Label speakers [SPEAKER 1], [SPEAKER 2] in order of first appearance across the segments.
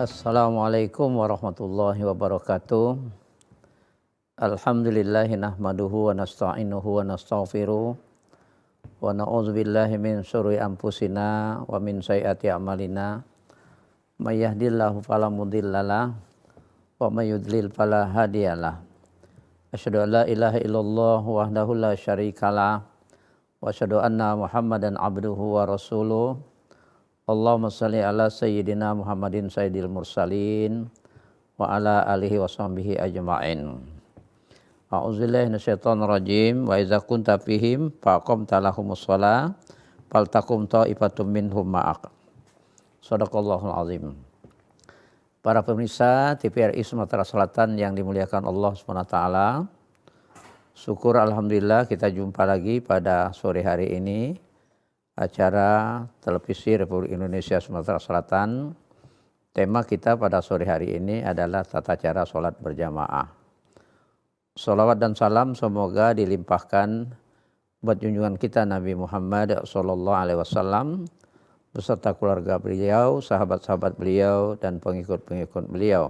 [SPEAKER 1] Assalamualaikum warahmatullahi wabarakatuh. Alhamdulillahi nahmaduhu wa nasta'inuhu wa nastaghfiruh wa na'udzubillahi min syururi anfusina wa min sayyiati a'malina. May yahdihillahu fala mudhillalah wa may yudlil fala hadiyalah. Asyhadu an la ilaha illallah wahdahu la syarikalah wa asyhadu anna Muhammadan abduhu wa rasuluh. Allahumma shalli ala sayyidina Muhammadin sayyidil mursalin wa ala alihi wa sahbihi ajma'in. A'udzubillahi minasyaitonir rajim. Wa idza kunta fihim faqamta lahumus shalah faltaqum ta'ifatum minhum ma'ak. Shadaqallahul azim. Para pemirsa TVRI Sumatera Selatan yang dimuliakan Allah SWT, syukur alhamdulillah kita jumpa lagi pada sore hari ini acara televisi Republik Indonesia Sumatera Selatan. Tema kita pada sore hari ini adalah tata cara sholat berjamaah. Sholawat dan salam semoga dilimpahkan buat junjungan kita Nabi Muhammad SAW beserta keluarga beliau, sahabat-sahabat beliau, dan pengikut-pengikut beliau.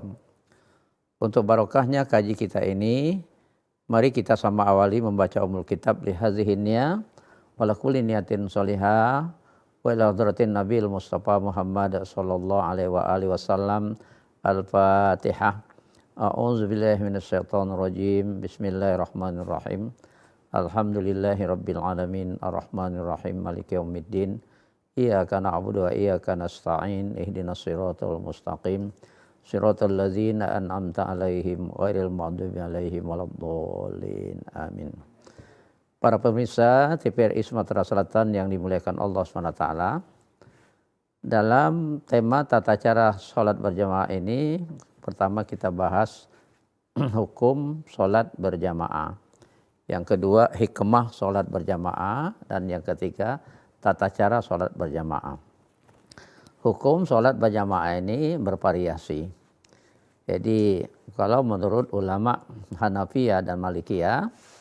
[SPEAKER 1] Untuk barokahnya kaji kita ini, mari kita sama awali membaca Ummul Kitab lihazihinnya wala kulli niyatin sholihah wa ila hadratin Nabil Mustafa Muhammad sallallahu alaihi wa alihi wasallam. Al-Fatihah. A'udzu billahi minasyaitonir rajim. Bismillahirrahmanirrahim. Alhamdulillahi rabbil alamin arrahmanir rahim maliki yaumiddin. Iyyaka na'budu wa iyyaka nasta'in. Ihdinas siratal mustaqim. Siratal ladzina an'amta 'alaihim ghairil maghdubi 'alaihim waladdallin. Amin. Para pemirsa TVRI Sumatera Selatan yang dimuliakan Allah SWT, dalam tema tata cara sholat berjamaah ini, pertama kita bahas hukum sholat berjamaah. Yang kedua hikmah sholat berjamaah. Dan yang ketiga tata cara sholat berjamaah. Hukum sholat berjamaah ini bervariasi. Jadi kalau menurut ulama Hanafiyah dan Malikiyah,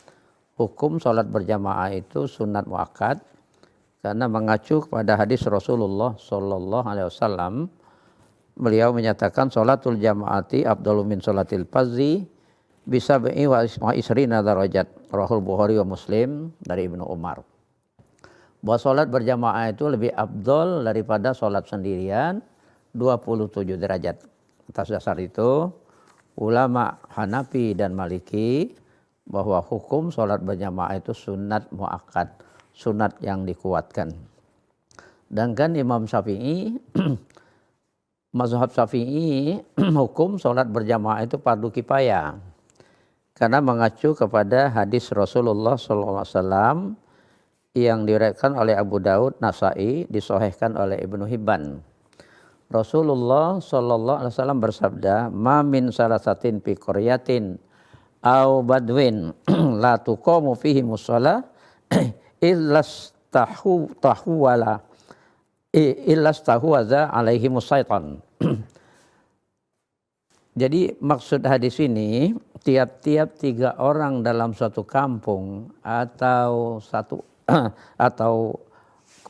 [SPEAKER 1] hukum sholat berjamaah itu sunat muakkad karena mengacu kepada hadis Rasulullah Sallallahu Alaihi Wasallam. Beliau menyatakan sholatul jamaati afdalu min sholatil fardhi bisa wa isrina darajat. Rahul Bukhari wa Muslim dari Ibnu Umar. Bahwa sholat berjamaah itu lebih afdal daripada sholat sendirian 27 derajat. Atas dasar itu ulama Hanafi dan Maliki bahwa hukum sholat berjamaah itu sunat muakkad, sunat yang dikuatkan. Dan kan Imam Syafi'i, mazhab Syafi'i, hukum sholat berjamaah itu fardu kifayah. Karena mengacu kepada hadis Rasulullah SAW yang diriwayatkan oleh Abu Daud, Nasa'i, disahihkan oleh Ibnu Hibban. Rasulullah SAW bersabda, "Ma min salasatin fi qaryatin au badwin la tuqamu fihi musalla illastahwaza alaihi musaitan." Jadi maksud hadis ini, tiap-tiap 3 orang dalam suatu kampung atau atau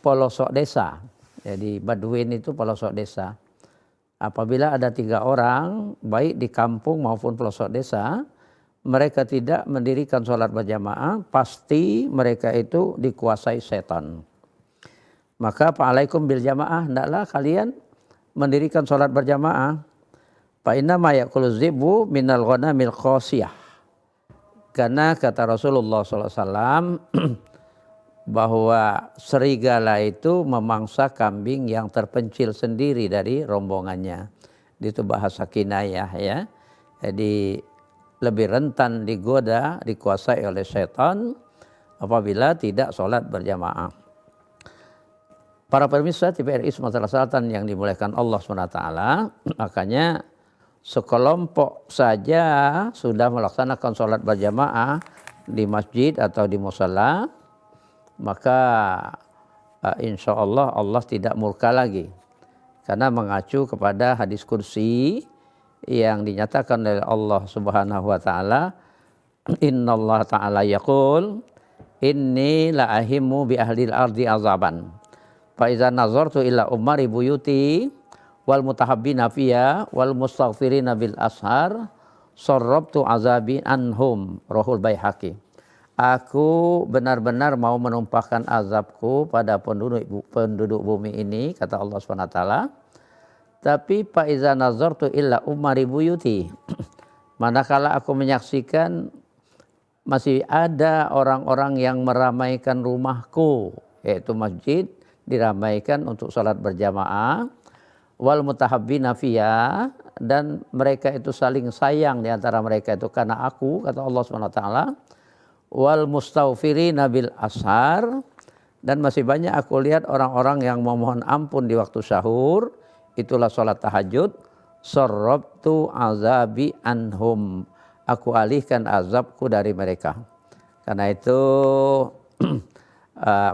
[SPEAKER 1] pelosok desa. Jadi badwin itu pelosok desa. Apabila ada 3 orang baik di kampung maupun pelosok desa, mereka tidak mendirikan sholat berjamaah, pasti mereka itu dikuasai setan. Maka fa'alaikum bil jamaah, hendaklah kalian mendirikan sholat berjamaah. Fa inna ma yaqulu zibu minal ghanamil qasiyah. Karena kata Rasulullah SAW bahwa serigala itu memangsa kambing yang terpencil sendiri dari rombongannya. Itu bahasa kinayah ya. Jadi lebih rentan digoda, dikuasai oleh setan apabila tidak sholat berjamaah. Para pemirsa TVRI Sumatera Selatan yang dimuliakan Allah SWT, makanya sekelompok saja sudah melaksanakan sholat berjamaah di masjid atau di musala, maka insya Allah Allah tidak murka lagi. Karena mengacu kepada hadis kursi yang dinyatakan oleh Allah Subhanahu wa taala, innallaha ta'ala yaqul inni la ahimu bi ahlil ardi azaban fa iza nazartu ila umari buyuti wal mutahabbina fiyya wal mustaghfirina bil ashar sarrabtu azabi anhum, rohul Baihaqi. Aku benar-benar mau menumpahkan azabku pada penduduk bumi ini, kata Allah SWT. Tapi fa iza nazartu illa umari buyuti. Manakala aku menyaksikan masih ada orang-orang yang meramaikan rumahku, yaitu masjid, diramaikan untuk salat berjamaah, wal mutahabbina fiyya, dan mereka itu saling sayang di antara mereka itu karena aku, kata Allah SWT. Wal mustaghfirina bil ashar, dan masih banyak aku lihat orang-orang yang memohon ampun di waktu sahur, itulah salat tahajud. Sarrabtu azabi anhum, aku alihkan azabku dari mereka. Karena itu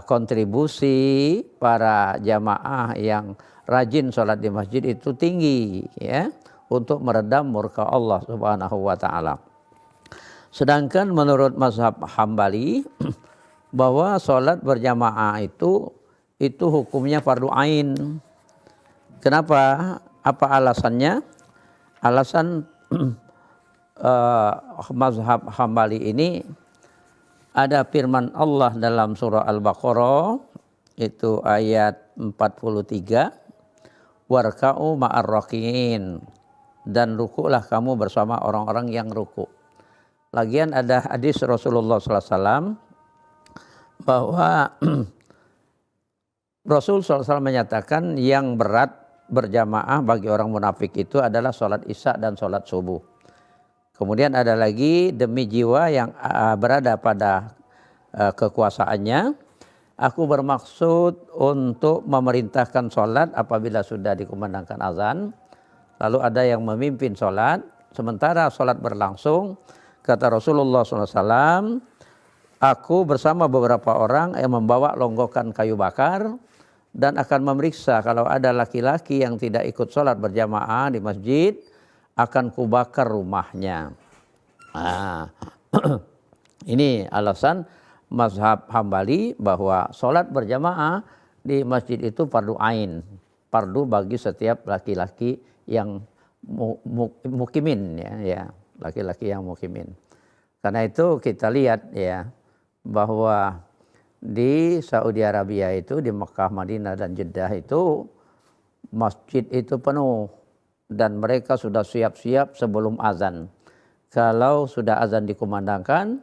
[SPEAKER 1] kontribusi para jamaah yang rajin sholat di masjid itu tinggi, ya, untuk meredam murka Allah Subhanahu wa taala. Sedangkan menurut mazhab Hambali bahwa sholat berjamaah itu hukumnya fardu ain. Kenapa? Apa alasannya? Alasan mazhab Hambali ini ada firman Allah dalam surah Al-Baqarah itu ayat 43, warka'u ma'ar rakiin, dan rukuklah kamu bersama orang-orang yang rukuk. Lagian ada hadis Rasulullah SAW bahwa Rasul SAW menyatakan yang berat berjamaah bagi orang munafik itu adalah sholat isya dan sholat subuh. Kemudian ada lagi demi jiwa yang berada pada kekuasaannya, aku bermaksud untuk memerintahkan sholat apabila sudah dikumandangkan azan. Lalu ada yang memimpin sholat, sementara sholat berlangsung, kata Rasulullah SAW, aku bersama beberapa orang yang membawa longgokan kayu bakar dan akan memeriksa kalau ada laki-laki yang tidak ikut sholat berjamaah di masjid, akan kubakar rumahnya. Ini alasan mazhab Hambali bahwa sholat berjamaah di masjid itu fardu ain, fardu bagi setiap laki-laki yang mukimin, ya, laki-laki yang mukimin. Karena itu kita lihat ya bahwa di Saudi Arabia itu, di Mekah, Madinah dan Jeddah itu masjid itu penuh. Dan mereka sudah siap-siap sebelum azan. Kalau sudah azan dikumandangkan,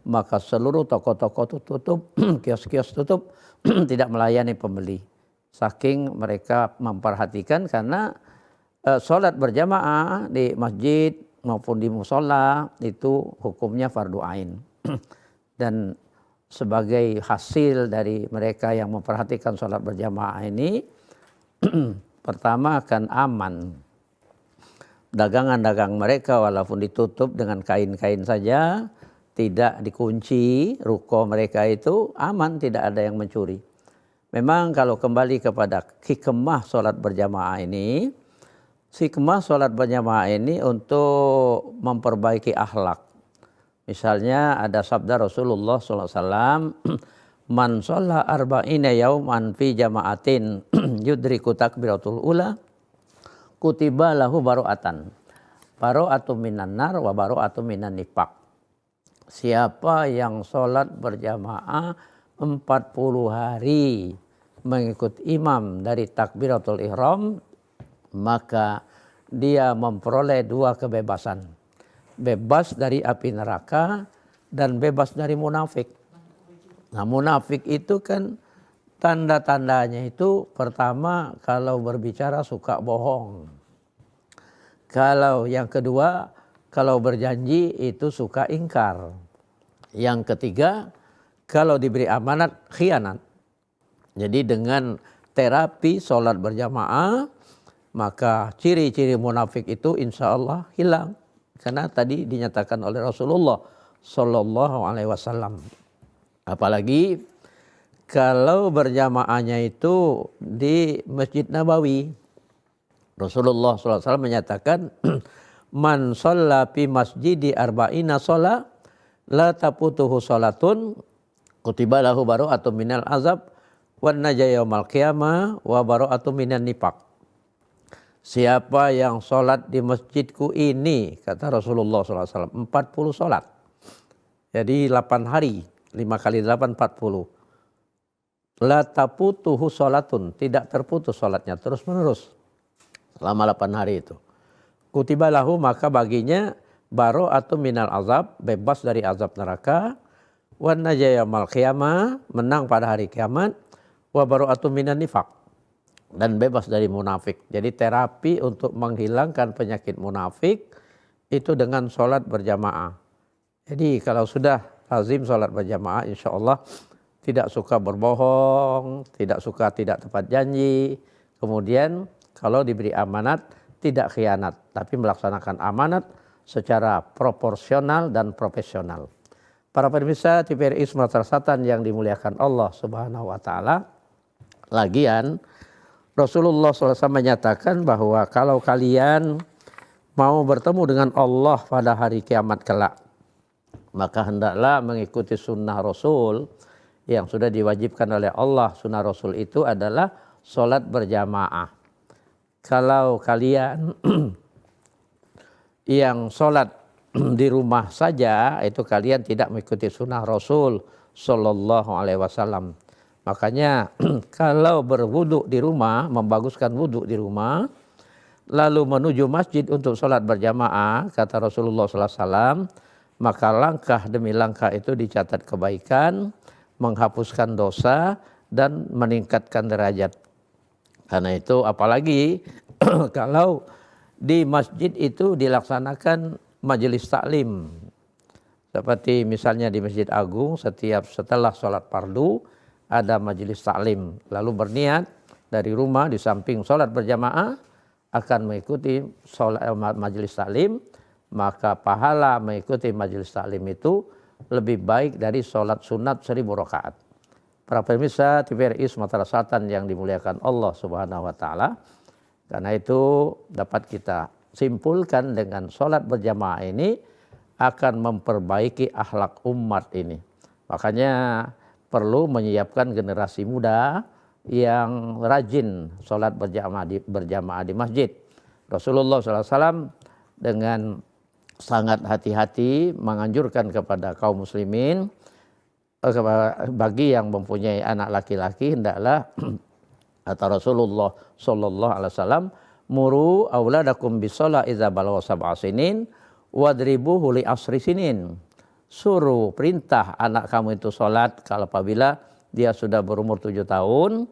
[SPEAKER 1] maka seluruh toko-toko itu tutup, kios-kios tutup, tidak melayani pembeli. Saking mereka memperhatikan, karena sholat berjamaah di masjid maupun di musola itu hukumnya fardu ain. Dan sebagai hasil dari mereka yang memperhatikan sholat berjamaah ini, pertama akan aman. Dagangan-dagang mereka walaupun ditutup dengan kain-kain saja, tidak dikunci, ruko mereka itu aman, tidak ada yang mencuri. Memang kalau kembali kepada hikmah sholat berjamaah ini, hikmah sholat berjamaah ini untuk memperbaiki akhlak. Misalnya ada sabda Rasulullah SAW, man sholla arba'ina yauman fi jama'atin yudriku takbiratul ula, kutiba lahu baro'atan. Baro'atu minan nar wa baro'atu minan nifaq. Siapa yang sholat berjamaah 40 hari mengikut imam dari takbiratul ihram, maka dia memperoleh 2 kebebasan. Bebas dari api neraka dan bebas dari munafik. Nah, munafik itu kan tanda-tandanya itu pertama kalau berbicara suka bohong. Kalau yang kedua, kalau berjanji itu suka ingkar. Yang ketiga, kalau diberi amanat khianat. Jadi dengan terapi sholat berjamaah, maka ciri-ciri munafik itu insya Allah hilang. Karena tadi dinyatakan oleh Rasulullah Sallallahu Alaihi Wasallam. Apalagi kalau berjamaahnya itu di Masjid Nabawi. Rasulullah SAW menyatakan, man sholla fi masjidi arba'ina sholla, la taputuhu sholatun, kutiba lahu baro'atun minal azab, wan najaya yaumal qiyamah, wa baro'atun minan nifaq. siapa yang sholat di masjidku ini, kata Rasulullah SAW, 40 sholat. Jadi 8 hari, 5 kali 8, 40. La taputuhu sholatun, tidak terputus sholatnya, terus menerus. Selama 8 hari itu. Kutiba lahu, maka baginya baro'atu minal azab, bebas dari azab neraka. Wa najaya yaumil qiyamah, menang pada hari kiamat. Wa baro'atu minan nifaq, dan bebas dari munafik. Jadi terapi untuk menghilangkan penyakit munafik itu dengan sholat berjamaah. Jadi kalau sudah lazim sholat berjamaah, insya Allah tidak suka berbohong, tidak suka tidak tepat janji. Kemudian kalau diberi amanat tidak khianat, tapi melaksanakan amanat secara proporsional dan profesional. Para pemirsa TVRI Sumatera Selatan yang dimuliakan Allah Subhanahu wa taala, lagian Rasulullah SAW menyatakan bahwa kalau kalian mau bertemu dengan Allah pada hari kiamat kelak, maka hendaklah mengikuti sunnah Rasul yang sudah diwajibkan oleh Allah. Sunnah Rasul itu adalah sholat berjamaah. Kalau kalian yang sholat di rumah saja, itu kalian tidak mengikuti sunnah Rasul Sallallahu Alaihi Wasallam. Makanya kalau berwudu di rumah, membaguskan wudu di rumah, lalu menuju masjid untuk sholat berjamaah, kata Rasulullah SAW, maka langkah demi langkah itu dicatat kebaikan, menghapuskan dosa, dan meningkatkan derajat. Karena itu apalagi kalau di masjid itu dilaksanakan majelis taklim. Seperti misalnya di Masjid Agung, setelah sholat fardu, ada majelis taklim, lalu berniat dari rumah di samping sholat berjamaah akan mengikuti majelis taklim, maka pahala mengikuti majelis taklim itu lebih baik dari sholat sunat 1000 rakaat. Para pemirsa TVRI Sumatera Selatan yang dimuliakan Allah Subhanahu wa taala, karena itu dapat kita simpulkan dengan sholat berjamaah ini akan memperbaiki akhlak umat ini. Makanya perlu menyiapkan generasi muda yang rajin sholat berjamaah di masjid. Rasulullah SAW dengan sangat hati-hati menganjurkan kepada kaum muslimin, bagi yang mempunyai anak laki-laki hendaklah kata Rasulullah Sallallahu Alaihi Wasallam, muru auladakum bisolah idza balagha sab'a sinin wadribuhu li asri sinin. Suruh perintah anak kamu itu sholat kalau apabila dia sudah berumur 7 tahun.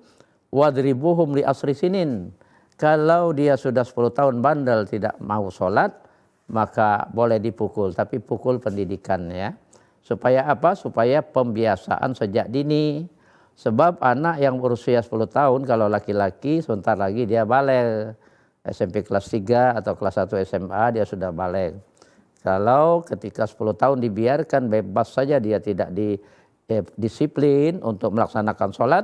[SPEAKER 1] Wadribuhum li asri sinin. Kalau dia sudah 10 tahun bandel tidak mau sholat, maka boleh dipukul, tapi pukul pendidikan ya. Supaya apa? Supaya pembiasaan sejak dini. Sebab anak yang berusia 10 tahun kalau laki-laki sebentar lagi dia baligh. SMP kelas 3 atau kelas 1 SMA dia sudah baligh. Kalau ketika 10 tahun dibiarkan bebas saja, dia tidak disiplin untuk melaksanakan sholat,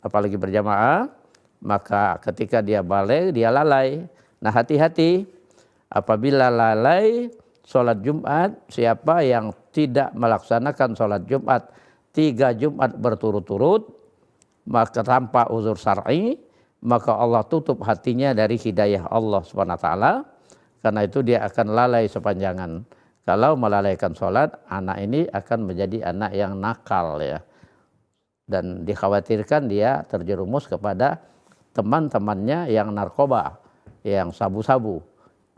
[SPEAKER 1] apalagi berjamaah, maka ketika dia baligh dia lalai. Nah hati-hati, apabila lalai sholat Jumat, siapa yang tidak melaksanakan sholat Jumat 3 Jumat berturut-turut, maka tanpa uzur syar'i, maka Allah tutup hatinya dari hidayah Allah SWT. Karena itu dia akan lalai sepanjangan. Kalau melalaikan sholat, anak ini akan menjadi anak yang nakal ya. Dan dikhawatirkan dia terjerumus kepada teman-temannya yang narkoba, yang sabu-sabu.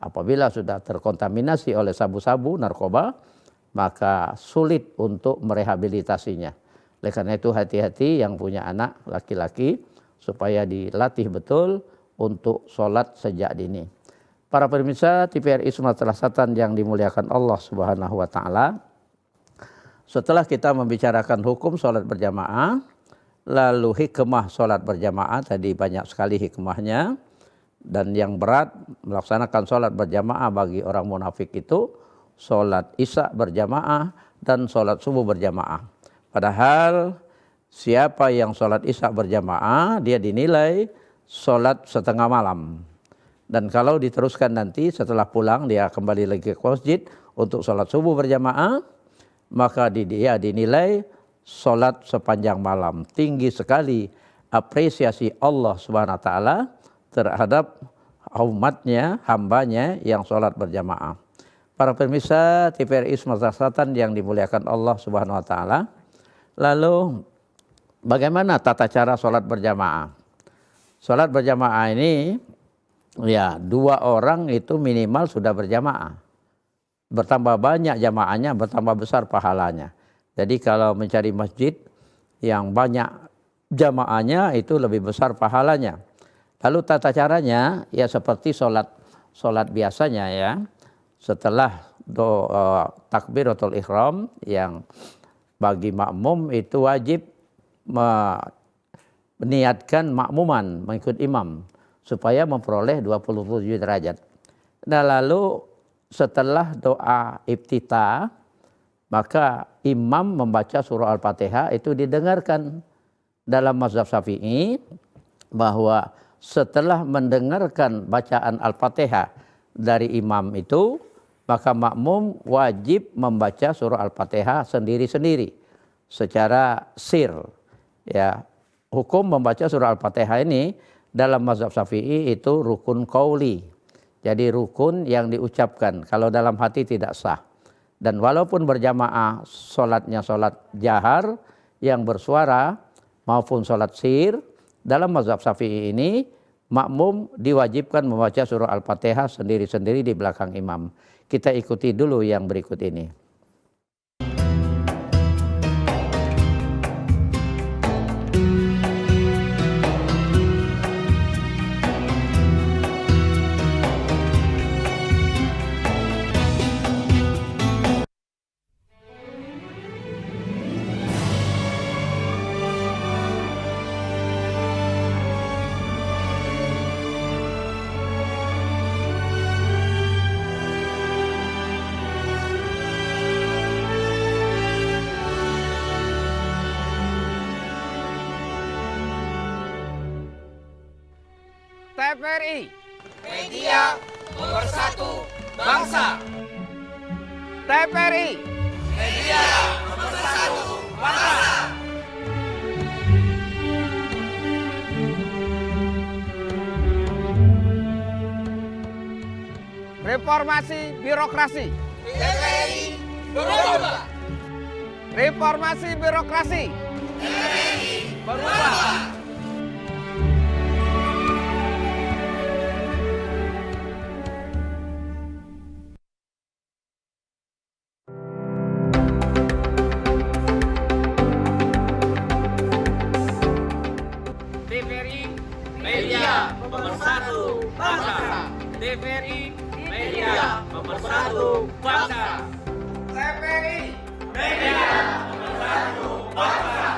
[SPEAKER 1] Apabila sudah terkontaminasi oleh sabu-sabu, narkoba, maka sulit untuk merehabilitasinya. Oleh karena itu hati-hati yang punya anak laki-laki supaya dilatih betul untuk sholat sejak dini. Para pemirsa TVRI Sumatera Selatan yang dimuliakan Allah Subhanahu wa taala, setelah kita membicarakan hukum sholat berjamaah, lalu hikmah sholat berjamaah, tadi banyak sekali hikmahnya, dan yang berat melaksanakan sholat berjamaah bagi orang munafik itu sholat isya berjamaah dan sholat subuh berjamaah. Padahal siapa yang sholat isya berjamaah dia dinilai sholat setengah malam. Dan kalau diteruskan nanti setelah pulang dia kembali lagi ke masjid untuk sholat subuh berjamaah, maka dia dinilai sholat sepanjang malam. Tinggi sekali apresiasi Allah Subhanahu wa taala terhadap umatnya, hambanya yang sholat berjamaah. Para pemirsa TVRI Sumatera Selatan yang dimuliakan Allah Subhanahu wa taala. Lalu bagaimana tata cara sholat berjamaah? Sholat berjamaah ini ya 2 orang itu minimal sudah berjamaah. Bertambah banyak jamaahnya, bertambah besar pahalanya. Jadi kalau mencari masjid yang banyak jamaahnya itu lebih besar pahalanya. Lalu tata caranya ya seperti sholat biasanya ya. Setelah takbiratul ihram yang bagi makmum itu wajib meniatkan makmuman mengikut imam supaya memperoleh 27 derajat. Nah lalu setelah doa iftitah maka imam membaca surah Al-Fatihah itu didengarkan. Dalam mazhab Syafi'i bahwa setelah mendengarkan bacaan Al-Fatihah dari imam itu maka makmum wajib membaca surah Al-Fatihah sendiri-sendiri secara sir. Ya, hukum membaca surah Al-Fatihah ini dalam mazhab Syafi'i itu rukun qauli. Jadi rukun yang diucapkan, kalau dalam hati tidak sah. Dan walaupun berjamaah sholatnya sholat jahar yang bersuara maupun sholat sir, dalam mazhab Syafi'i ini makmum diwajibkan membaca surah Al-Fatihah sendiri-sendiri di belakang imam. Kita ikuti dulu yang berikut ini.
[SPEAKER 2] TVRI, media pemersatu bangsa. TVRI, media pemersatu bangsa. Reformasi birokrasi. TVRI berubah. Reformasi birokrasi. TVRI berubah. TVRI media pemersatu bangsa. TVRI media pemersatu bangsa. TVRI media pemersatu bangsa.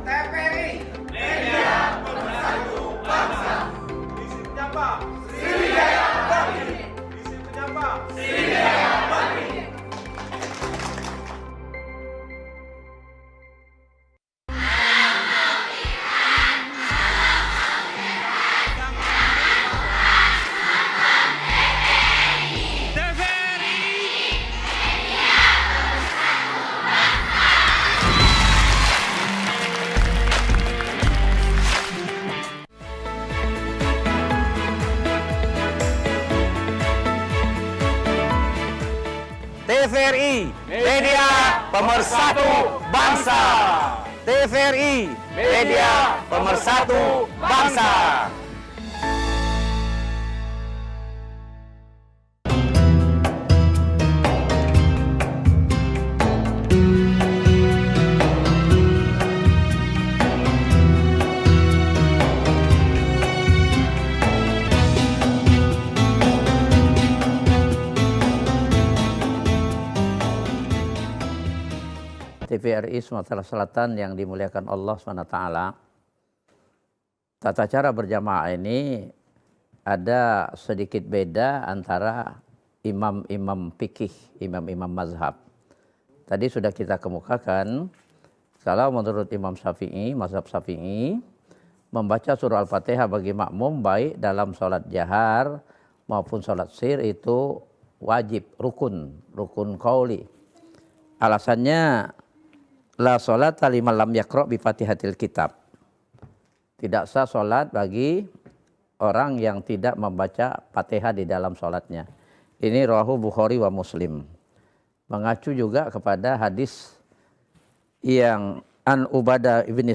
[SPEAKER 2] TVRI media pemersatu bangsa. Visi penyapa Sriwijaya Bagi. Visi penyapa Sriwijaya Bagi. TVRI media pemersatu bangsa. TVRI media pemersatu bangsa.
[SPEAKER 1] TVRI Sumatera Selatan yang dimuliakan Allah SWT. Tata cara berjamaah ini ada sedikit beda antara imam-imam fikih, imam-imam mazhab. Tadi sudah kita kemukakan, kalau menurut Imam Syafi'i, mazhab Syafi'i, membaca surah Al-Fatihah bagi makmum baik dalam sholat jahar maupun sholat sir itu wajib, rukun qauli. Alasannya, la sholata liman lam yaqra' bi Fatihatil Kitab. Tidak sah sholat bagi orang yang tidak membaca Fatihah di dalam sholatnya. Ini rawahu Bukhari wa Muslim. Mengacu juga kepada hadis yang an Ubadah ibnu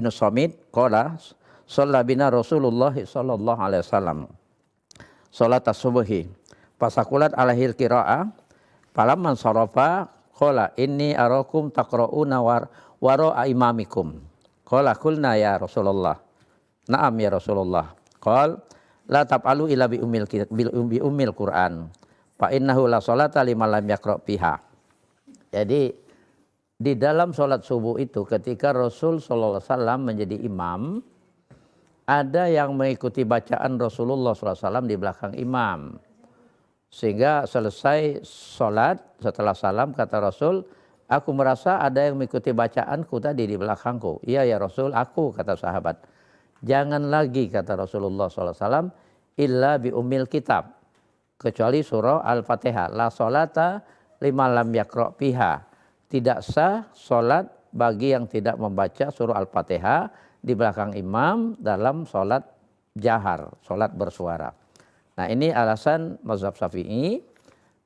[SPEAKER 1] Samit qala shalla bina Rasulullah sallallahu alaihi wasallam salat as-subhi fasakulat alaihil qiraah falamman sarafa qala inni arakum taqrauna wara imamikum qala qulna ya Rasulullah na'am ya Rasulullah qala la taf'alu illa bi ummil Qur'an fa innahu la salata liman lam yaqra' biha. Jadi di dalam sholat subuh itu ketika Rasul sallallahu alaihi wasallam menjadi imam, ada yang mengikuti bacaan Rasulullah sallallahu alaihi wasallam di belakang imam. Sehingga selesai sholat, setelah salam kata Rasul, aku merasa ada yang mengikuti bacaanku tadi di belakangku. Iya ya Rasul, aku, kata sahabat. Jangan lagi, kata Rasulullah SAW, illa bi ummil kitab. Kecuali surah Al-Fatihah. La sholata lima lam yakra' biha. Tidak sah sholat bagi yang tidak membaca surah Al-Fatihah di belakang imam dalam sholat jahar, sholat bersuara. Nah ini alasan mazhab Syafi'i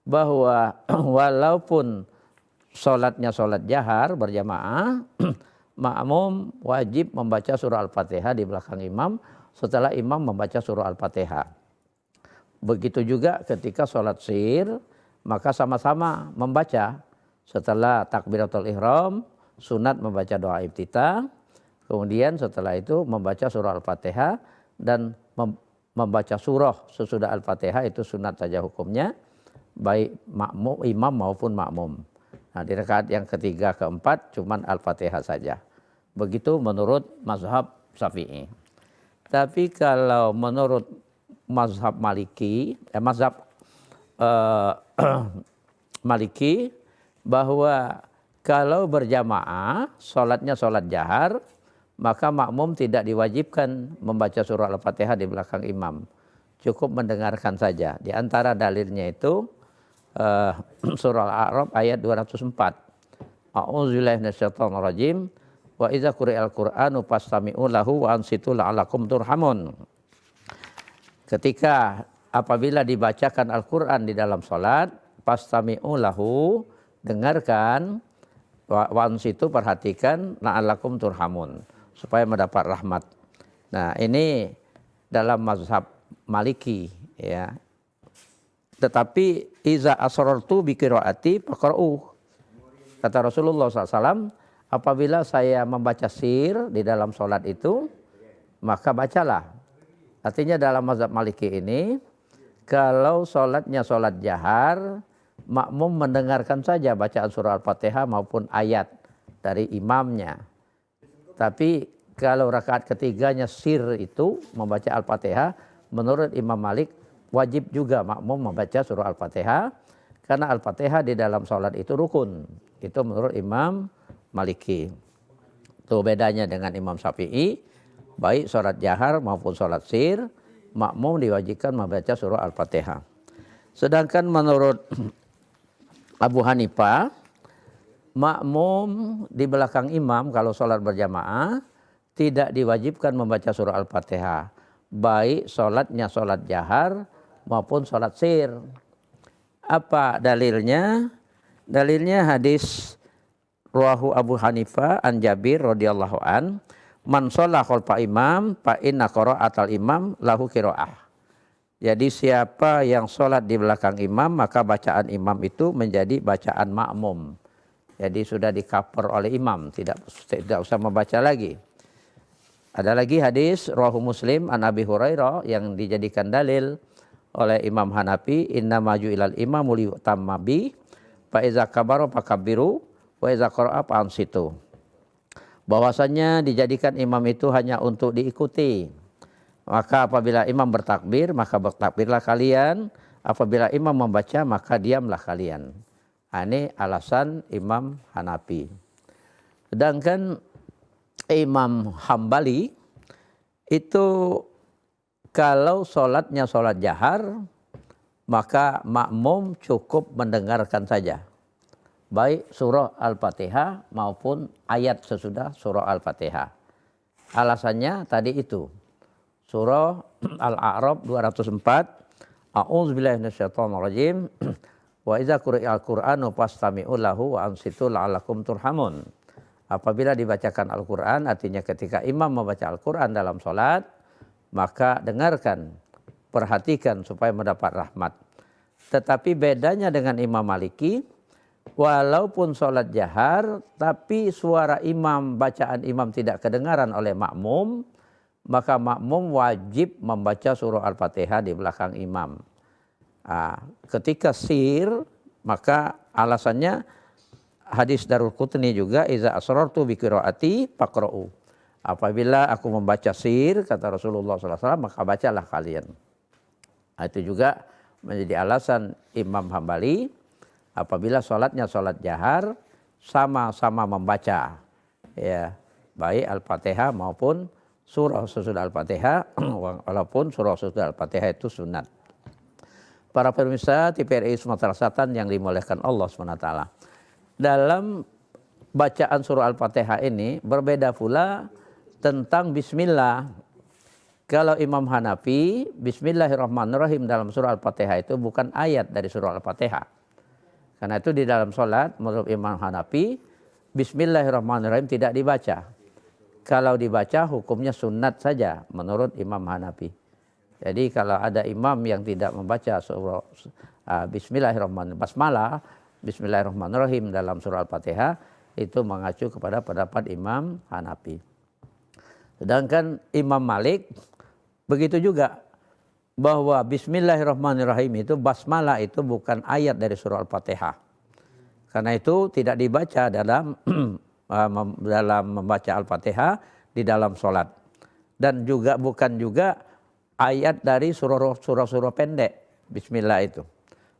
[SPEAKER 1] bahwa walaupun sholatnya sholat jahar berjamaah, makmum wajib membaca surah Al-Fatihah di belakang imam setelah imam membaca surah Al-Fatihah. Begitu juga ketika sholat sir, maka sama-sama membaca setelah takbiratul ihram, sunat membaca doa iftitah, kemudian setelah itu membaca surah Al-Fatihah dan membaca surah sesudah Al-Fatihah itu sunat saja hukumnya, baik makmum, imam maupun makmum. Nah di rakaat yang ketiga, keempat cuman Al-Fatihah saja. Begitu menurut mazhab Syafi'i. Tapi kalau menurut mazhab Maliki, Maliki bahwa kalau berjamaah sholatnya sholat jahar, maka makmum tidak diwajibkan membaca surah Al-Fatihah di belakang imam. Cukup mendengarkan saja. Di antara dalilnya itu surah Al-A'raf ayat 204. A'udzubillahi minasyaitonir rajim. Wa idza quri'al Qur'anu fastami'u lahu wa ansitu la'allakum turhamun. Ketika apabila dibacakan Al-Qur'an di dalam salat, fastami'u lahu, dengarkan, wa ansitu, perhatikan, la'allakum turhamun, supaya mendapat rahmat. Nah, ini dalam mazhab Maliki ya. Tetapi iza asrartu bi qiraati faqra'u. Kata Rasulullah SAW, apabila saya membaca sir di dalam sholat itu, maka bacalah. Artinya dalam mazhab Maliki ini, kalau sholatnya sholat jahar, makmum mendengarkan saja bacaan surah Al-Fatihah maupun ayat dari imamnya. Tapi kalau rakaat ketiganya sir itu membaca Al-Fatihah, menurut Imam Malik wajib juga makmum membaca surah Al-Fatihah, karena Al-Fatihah di dalam sholat itu rukun. Itu menurut Imam Maliki. Itu bedanya dengan Imam Syafi'i, baik sholat jahar maupun sholat sir, makmum diwajibkan membaca surah Al-Fatihah. Sedangkan menurut Abu Hanifah, makmum di belakang imam kalau sholat berjamaah tidak diwajibkan membaca surah Al-Fatihah, baik sholatnya sholat jahar maupun sholat sir. Apa dalilnya? Dalilnya hadis rawahu Abu Hanifah an Jabir radhiyallahu an, man shalla khalfa imam fa inna qira'atal imam lahu qira'ah. Jadi siapa yang sholat di belakang imam, maka bacaan imam itu menjadi bacaan makmum. Jadi sudah di-cover oleh imam, tidak usah membaca lagi. Ada lagi hadis rawahu Muslim an Abi Hurairah yang dijadikan dalil oleh Imam Hanafi, inna maju ilal imamu liyutamma bi fa iza kabaro fakabbiru wa iza qara'a fa'ansitu. Bahwasanya dijadikan imam itu hanya untuk diikuti. Maka apabila imam bertakbir, maka bertakbirlah kalian. Apabila imam membaca, maka diamlah kalian. Nah, ini alasan Imam Hanafi. Sedangkan Imam Hambali itu kalau sholatnya sholat jahar, maka makmum cukup mendengarkan saja. Baik surah Al-Fatihah maupun ayat sesudah surah Al-Fatihah. Alasannya tadi itu. Surah Al-A'raf 204. A'udzubillahi minasyaitonirrajim. Wa idza quri'al Qur'anu fastami'u lahu wa ansitu la'allakum turhamun. Apabila dibacakan Al-Qur'an, artinya ketika imam membaca Al-Qur'an dalam salat, maka dengarkan, perhatikan supaya mendapat rahmat. Tetapi bedanya dengan Imam Maliki, walaupun sholat jahar, tapi suara imam, bacaan imam tidak kedengaran oleh makmum, maka makmum wajib membaca surah Al-Fatihah di belakang imam. Ketika sir, maka alasannya hadis Darul Qutni juga, iza asrartu bi qiraati faqra'u. Apabila aku membaca sir, kata Rasulullah SAW, maka bacalah kalian. Itu juga menjadi alasan Imam Hambali, apabila sholatnya sholat jahar, sama-sama membaca, ya, baik Al-Fatihah maupun surah sesudah Al-Fatihah, walaupun surah sesudah Al-Fatihah itu sunat. Para pemirsa TVRI Sumatera Selatan yang dimuliakan Allah SWT. Dalam bacaan surah Al-Fatihah ini berbeda pula tentang bismillah. Kalau Imam Hanafi, bismillahirrahmanirrahim dalam surah Al-Fatihah itu bukan ayat dari surah Al-Fatihah. Karena itu di dalam sholat menurut Imam Hanafi, bismillahirrahmanirrahim tidak dibaca. Kalau dibaca hukumnya sunat saja menurut Imam Hanafi. Jadi kalau ada imam yang tidak membaca surah bismillahirrahmanirrahim, basmalah, bismillahirrahmanirrahim dalam surah Al-Fatihah, itu mengacu kepada pendapat Imam Hanafi. Sedangkan Imam Malik begitu juga, bahwa bismillahirrahmanirrahim itu basmalah itu bukan ayat dari surah Al-Fatihah. Karena itu tidak dibaca dalam membaca Al-Fatihah di dalam sholat. Dan juga bukan juga ayat dari surah-surah pendek bismillah itu.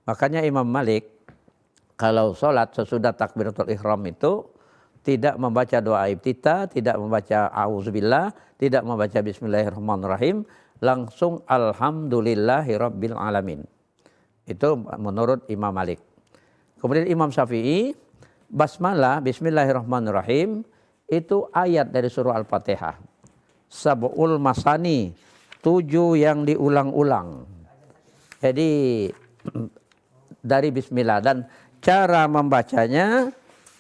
[SPEAKER 1] Makanya Imam Malik kalau sholat sesudah takbiratul ihram itu tidak membaca doa iftitah, tidak membaca auzubillah, tidak membaca bismillahirrahmanirrahim, langsung alhamdulillahirabbil alamin. Itu menurut Imam Malik. Kemudian Imam Syafi'i, basmalah bismillahirrahmanirrahim itu ayat dari surah Al-Fatihah. Sab'ul masani, 7 yang diulang-ulang. Jadi dari bismillah, dan cara membacanya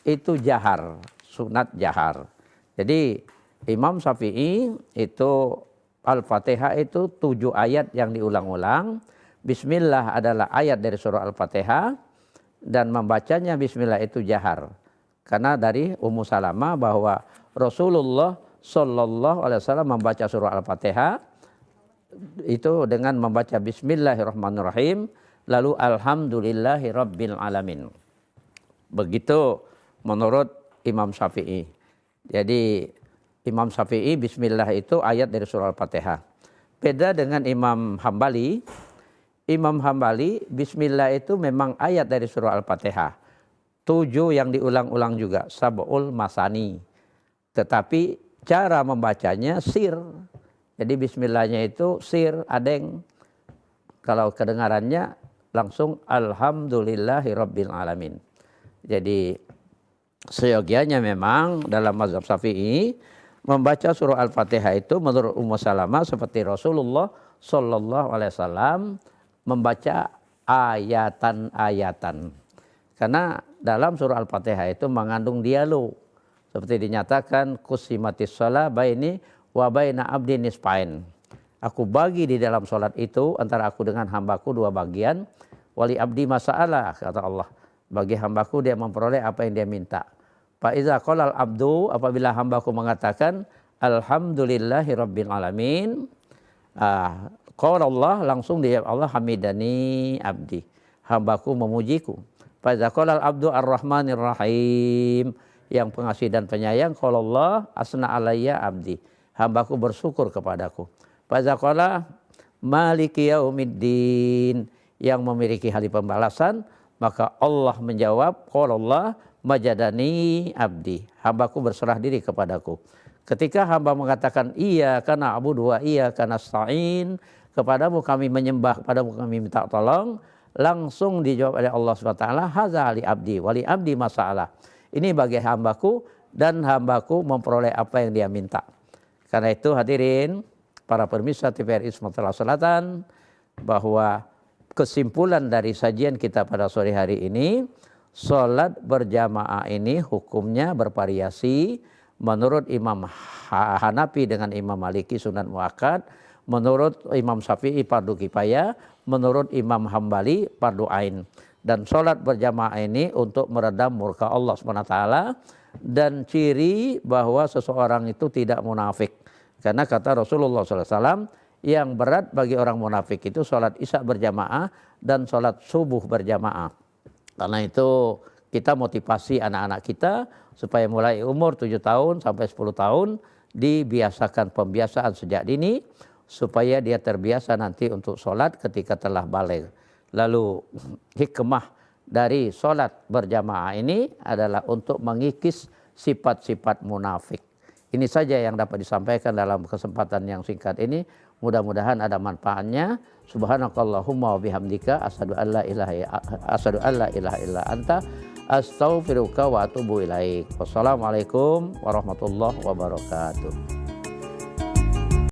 [SPEAKER 1] itu jahar, sunat jahar. Jadi Imam Syafi'i itu Al-Fatihah itu 7 ayat yang diulang-ulang. Bismillah adalah ayat dari surah Al-Fatihah dan membacanya bismillah itu jahar. Karena dari Ummu Salamah bahwa Rasulullah Shallallahu Alaihi Wasallam membaca surah Al-Fatihah itu dengan membaca bismillahirrahmanirrahim lalu alhamdulillahirabbil alamin. Begitu menurut Imam Syafi'i. Jadi Imam Syafi'i bismillah itu ayat dari surah Al-Fatihah. Beda dengan Imam Hambali. Imam Hambali bismillah itu memang ayat dari surah Al-Fatihah. 7 yang diulang-ulang juga, sab'ul masani. Tetapi cara membacanya sir. Jadi bismillahnya itu sir, adeng. Kalau kedengarannya langsung alhamdulillahirabbil alamin. Jadi seyogianya memang dalam mazhab Syafi'i membaca surah Al-Fatihah itu menurut Ummu Salamah seperti Rasulullah Shallallahu Alaihi Wasallam membaca ayatan-ayatan. Karena dalam surah Al-Fatihah itu mengandung dialog. Seperti dinyatakan qusimatis shalah baini wa baina abdi nisfain. Aku bagi di dalam sholat itu antara aku dengan hambaku 2 bagian. Wali abdi masa'alah, kata Allah. Bagi hambaku dia memperoleh apa yang dia minta. Fa iza qalal abdu, apabila hambaku mengatakan alhamdulillahirabbil alamin, qala Allah, langsung dia Allah hamidani abdi. Hambaku memujiku. Fa iza qalal abdu arrahmanir rahim, yang pengasih dan penyayang, qala Allah asna alayya abdi. Hambaku bersyukur kepadaku. Fa iza qala maliki yaumiddin, yang memiliki hari pembalasan, maka Allah menjawab, qala Allah majadani abdi. Hambaku berserah diri kepadaku. Ketika hamba mengatakan iya karena abudu wa iya karena nasta'in, kepadamu kami menyembah, kepadamu kami minta tolong, langsung dijawab oleh Allah SWT, haza li abdi wali abdi masalah. Ini bagi hambaku dan hambaku memperoleh apa yang dia minta. Karena itu hadirin para pemirsa TVRI Sumatera Selatan, bahwa kesimpulan dari sajian kita pada sore hari ini, sholat berjamaah ini hukumnya bervariasi. Menurut Imam Hanafi dengan Imam Maliki sunat muakkad, menurut Imam Syafi'i fardu kifayah, menurut Imam Hambali fardu ain. Dan sholat berjamaah ini untuk meredam murka Allah SWT, dan ciri bahwa seseorang itu tidak munafik. Karena kata Rasulullah SAW, yang berat bagi orang munafik itu sholat isya berjamaah dan sholat subuh berjamaah. Karena itu kita motivasi anak-anak kita supaya mulai umur 7 tahun sampai 10 tahun dibiasakan pembiasaan sejak dini supaya dia terbiasa nanti untuk sholat ketika telah baligh. Lalu hikmah dari sholat berjamaah ini adalah untuk mengikis sifat-sifat munafik. Ini saja yang dapat disampaikan dalam kesempatan yang singkat ini. Mudah-mudahan ada manfaatnya. Subhanakallahumma wa bihamdika asyhadu an la ilaha illa anta astaghfiruka wa atubu ilaik. Wassalamualaikum warahmatullahi wabarakatuh.